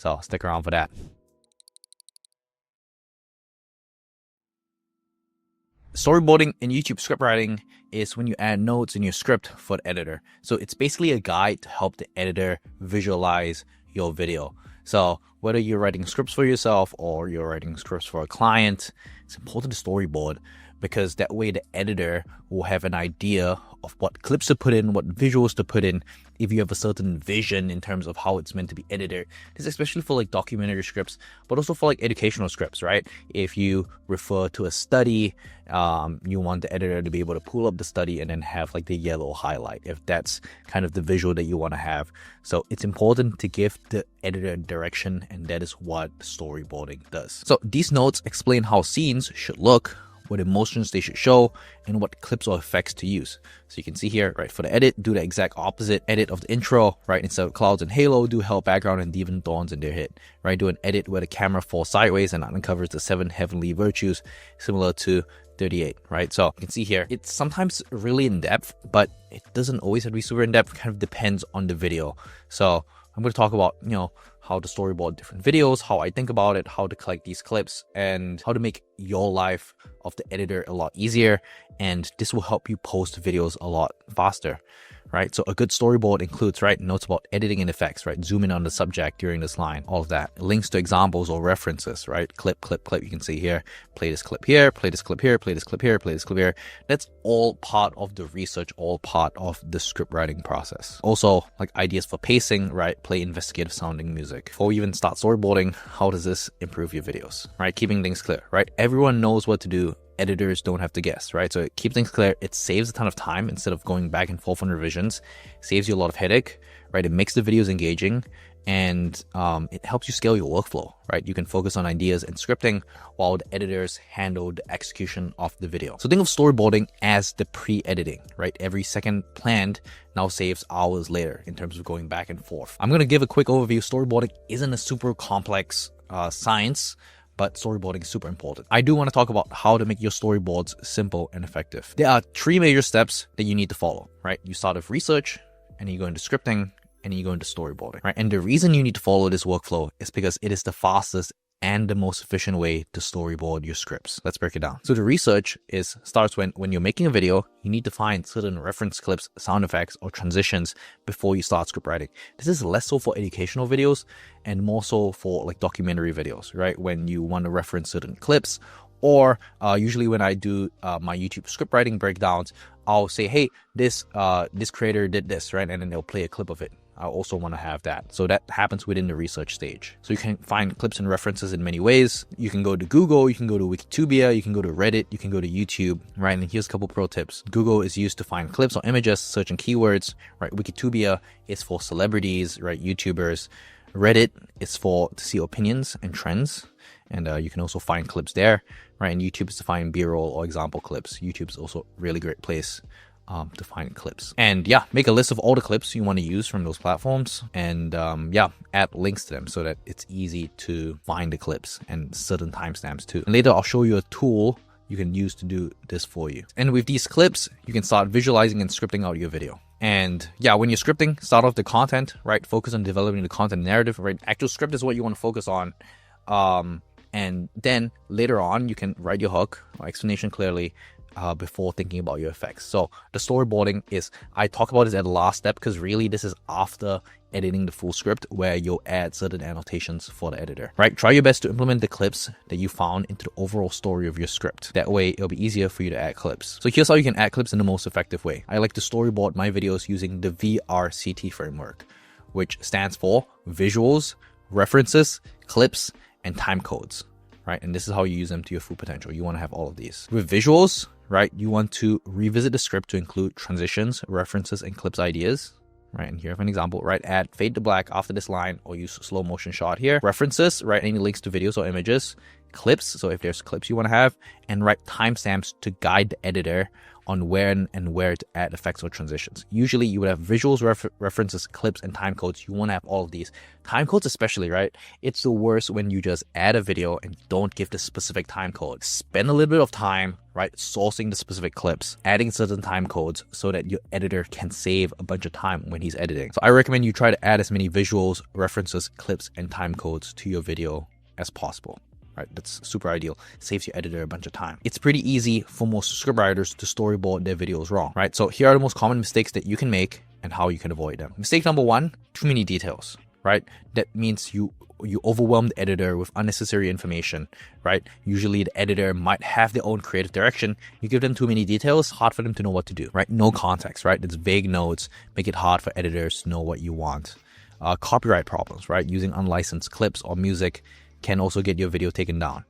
So stick around for that. Storyboarding in YouTube script writing is when you add notes in your script for the editor. So it's basically a guide to help the editor visualize your video. So whether you're writing scripts for yourself or you're writing scripts for a client, it's important to storyboard, because that way the editor will have an idea of what clips to put in, what visuals to put in, if you have a certain vision in terms of how it's meant to be edited. This is especially for like documentary scripts, but also for like educational scripts, right? If you refer to a study, you want the editor to be able to pull up the study and then have like the yellow highlight, if that's kind of the visual that you want to have. So it's important to give the editor direction, and that is what storyboarding does. So these notes explain how scenes should look, what emotions they should show, and what clips or effects to use. So you can see here, right, for the edit, do the exact opposite edit of the intro, right? Instead of clouds and halo, do hell background and demon thorns in their head, right? Do an edit where the camera falls sideways and uncovers the 7 heavenly virtues, similar to 38, right? So you can see here, it's sometimes really in depth, but it doesn't always have to be super in depth. It kind of depends on the video. So I'm going to talk about, how to storyboard different videos, how I think about it, how to collect these clips, and how to make your life of the editor a lot easier. And this will help you post videos a lot faster, right? So a good storyboard includes, right, notes about editing and effects, right? Zoom in on the subject during this line, all of that. Links to examples or references, right? Clip. You can see here, play this clip here, play this clip here, play this clip here, play this clip here. That's all part of the research, all part of the script writing process. Also, like ideas for pacing, right? Play investigative sounding music. Before we even start storyboarding, how does this improve your videos, right? Keeping things clear, right? Everyone knows what to do. Editors don't have to guess, right? So keep things clear. It saves a ton of time instead of going back and forth on revisions. It saves you a lot of headache, right? It makes the videos engaging, and it helps you scale your workflow, right? You can focus on ideas and scripting while the editors handle the execution of the video. So think of storyboarding as the pre-editing, right? Every second planned now saves hours later in terms of going back and forth. I'm going to give a quick overview. Storyboarding isn't a super complex science, but storyboarding is super important. I do want to talk about how to make your storyboards simple and effective. There are 3 major steps that you need to follow, right? You start with research, and then you go into scripting, and then you go into storyboarding, right? And the reason you need to follow this workflow is because it is the fastest and the most efficient way to storyboard your scripts. Let's break it down. So the research starts when you're making a video, you need to find certain reference clips, sound effects, or transitions before you start script writing. This is less so for educational videos and more so for like documentary videos, right? When you want to reference certain clips, or usually when I do my YouTube script writing breakdowns, I'll say, hey, this creator did this, right? And then they'll play a clip of it. I also want to have that. So that happens within the research stage. So you can find clips and references in many ways. You can go to Google, you can go to Wikitubia, you can go to Reddit, you can go to YouTube, right? And here's a couple pro tips. Google is used to find clips or images, searching keywords, right? Wikitubia is for celebrities, right? YouTubers. Reddit is to see opinions and trends. And you can also find clips there, right? And YouTube is to find B-roll or example clips. YouTube is also a really great place to find clips. And yeah, make a list of all the clips you want to use from those platforms, and add links to them so that it's easy to find the clips and certain timestamps too. And later I'll show you a tool you can use to do this for you. And with these clips, you can start visualizing and scripting out your video. And yeah, when you're scripting, start off the content, right? Focus on developing the content narrative, right? Actual script is what you want to focus on. And then later on, you can write your hook or explanation clearly before thinking about your effects. So the storyboarding is, I talk about this at the last step because really this is after editing the full script, where you'll add certain annotations for the editor, right? Try your best to implement the clips that you found into the overall story of your script. That way it'll be easier for you to add clips. So here's how you can add clips in the most effective way. I like to storyboard my videos using the VRCT framework, which stands for visuals, references, clips, and time codes, right? And this is how you use them to your full potential. You want to have all of these. With visuals, right, you want to revisit the script to include transitions, references, and clips ideas, right? And here I have an example, right? Add fade to black after this line, or use slow motion shot here. References, right? Any links to videos or images. Clips, so if there's clips you want to have, and write timestamps to guide the editor on when and where to add effects or transitions. Usually you would have visuals, references, clips, and time codes. You want to have all of these. Time codes especially, right? It's the worst when you just add a video and don't give the specific time code. Spend a little bit of time, right, sourcing the specific clips, adding certain time codes so that your editor can save a bunch of time when he's editing. So I recommend you try to add as many visuals, references, clips, and time codes to your video as possible. Right, that's super ideal. Saves your editor a bunch of time. It's pretty easy for most scriptwriters to storyboard their videos wrong, right? So here are the most common mistakes that you can make and how you can avoid them. Mistake number one, too many details, right? That means you overwhelm the editor with unnecessary information, right? Usually the editor might have their own creative direction. You give them too many details, hard for them to know what to do, right? No context, right? It's vague notes, make it hard for editors to know what you want. Copyright problems, right? Using unlicensed clips or music can also get your video taken down.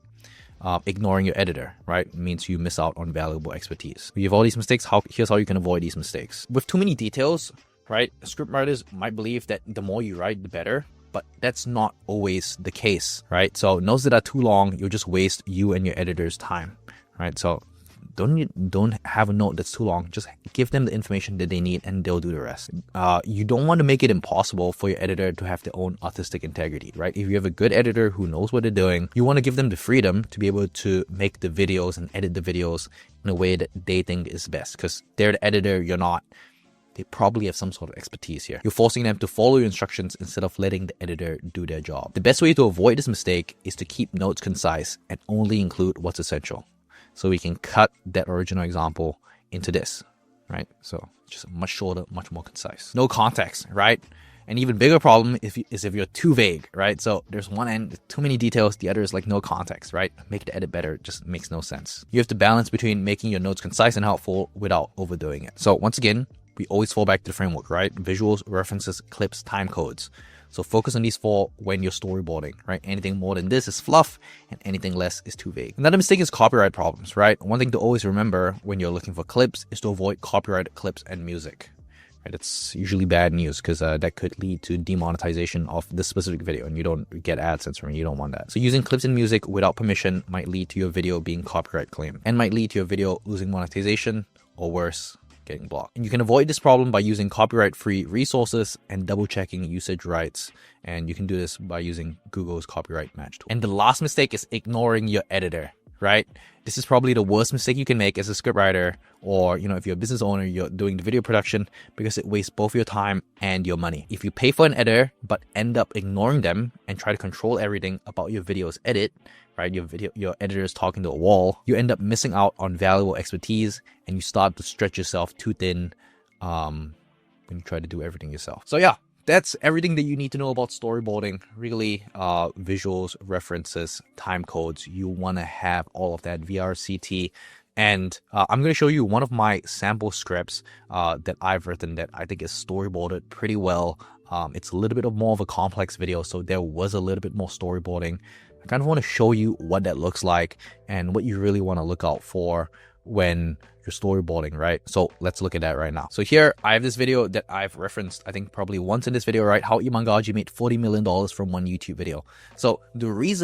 Ignoring your editor, right, means you miss out on valuable expertise. You have all these mistakes. Here's how you can avoid these mistakes. With too many details, right, scriptwriters might believe that the more you write, the better, but that's not always the case, right? So notes that are too long, you'll just waste you and your editor's time, right? So don't have a note that's too long. Just give them the information that they need and they'll do the rest. You don't want to make it impossible for your editor to have their own artistic integrity, right? If you have a good editor who knows what they're doing, you want to give them the freedom to be able to make the videos and edit the videos in a way that they think is best, because they're the editor, you're not. They probably have some sort of expertise here. You're forcing them to follow your instructions instead of letting the editor do their job. The best way to avoid this mistake is to keep notes concise and only include what's essential. So we can cut that original example into this, right? So just much shorter, much more concise. No context, right? An even bigger problem is if you're too vague, right? So there's one end, too many details. The other is like no context, right? Make the edit better. It just makes no sense. You have to balance between making your notes concise and helpful without overdoing it. So once again, we always fall back to the framework, right? Visuals, references, clips, time codes. So focus on these four when you're storyboarding, right? Anything more than this is fluff and anything less is too vague. Another mistake is copyright problems, right? One thing to always remember when you're looking for clips is to avoid copyrighted clips and music, right? It's usually bad news because that could lead to demonetization of the specific video and you don't get AdSense from it. You don't want that. So using clips and music without permission might lead to your video being copyright claimed and might lead to your video losing monetization or worse, getting blocked. And you can avoid this problem by using copyright-free resources and double-checking usage rights. And you can do this by using Google's copyright match tool. And the last mistake is ignoring your editor, right? This is probably the worst mistake you can make as a scriptwriter, or, you know, if you're a business owner, you're doing the video production, because it wastes both your time and your money. If you pay for an editor, but end up ignoring them and try to control everything about your video's edit, right? Your editor is talking to a wall. You end up missing out on valuable expertise and you start to stretch yourself too thin when you try to do everything yourself. So yeah, that's everything that you need to know about storyboarding. Really, visuals, references, time codes. You want to have all of that, VRCT. And I'm going to show you one of my sample scripts that I've written that I think is storyboarded pretty well. It's a little bit more of a complex video, so there was a little bit more storyboarding. I kind of want to show you what that looks like and what you really want to look out for when you're storyboarding, right? So let's look at that right now. So here I have this video that I've referenced, I think probably once in this video, right? How Imangaji made $40 million from one YouTube video. So the reason